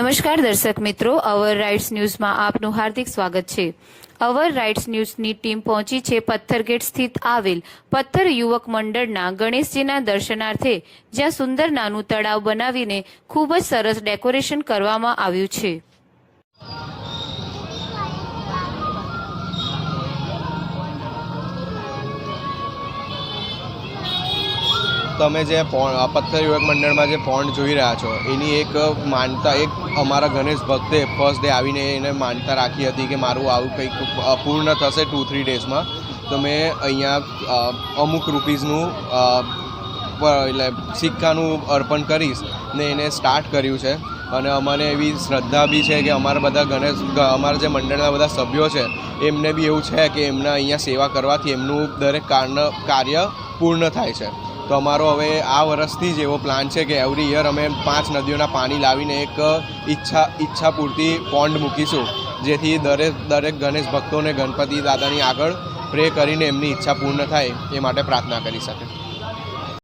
નમસ્કાર દર્શક મિત્રો, અવર રાઇટ્સ ન્યૂઝમાં આપનું હાર્દિક સ્વાગત છે। અવર રાઇટ્સ ન્યૂઝની ટીમ પહોંચી છે પથ્થરગેટ સ્થિત આવેલ પથ્થર યુવક મંડળના ગણેશજીના દર્શનાર્થે, જ્યાં સુંદર નાનું તળાવ બનાવીને ખૂબ જ સરસ ડેકોરેશન કરવામાં આવ્યું છે। તમે જે પથ્થર યુવક મંડળમાં જે પોન્ડ જોઈ રહ્યા છો, એની એક માનતા, એક અમારા ગણેશ ભક્તે ફર્સ્ટ ડે આવીને એને માનતા રાખી હતી કે મારું આવું કંઈક પૂર્ણ થશે 2-3 ડેઝમાં, તો મેં અહીંયા અમુક રૂપીઝનું એટલે સિક્કાનું અર્પણ કરીશ ને એને સ્ટાર્ટ કર્યું છે। અને અમને એવી શ્રદ્ધા બી છે કે અમારા બધા અમારા જે મંડળના બધા સભ્યો છે એમને બી એવું છે કે એમને અહીંયા સેવા કરવાથી એમનું દરેક કાર્ય પૂર્ણ થાય છે। તો અમારો હવે આ વર્ષથી જ એવો પ્લાન છે કે એવરી યર અમે 5 નદીઓના પાણી લાવીને એક ઈચ્છા પૂરતી પોન્ડ મૂકીશું, જેથી દરેક ગણેશ ભક્તોને ગણપતિ દાદાની આગળ પ્રે કરીને એમની ઈચ્છા પૂર્ણ થાય એ માટે પ્રાર્થના કરી શકે।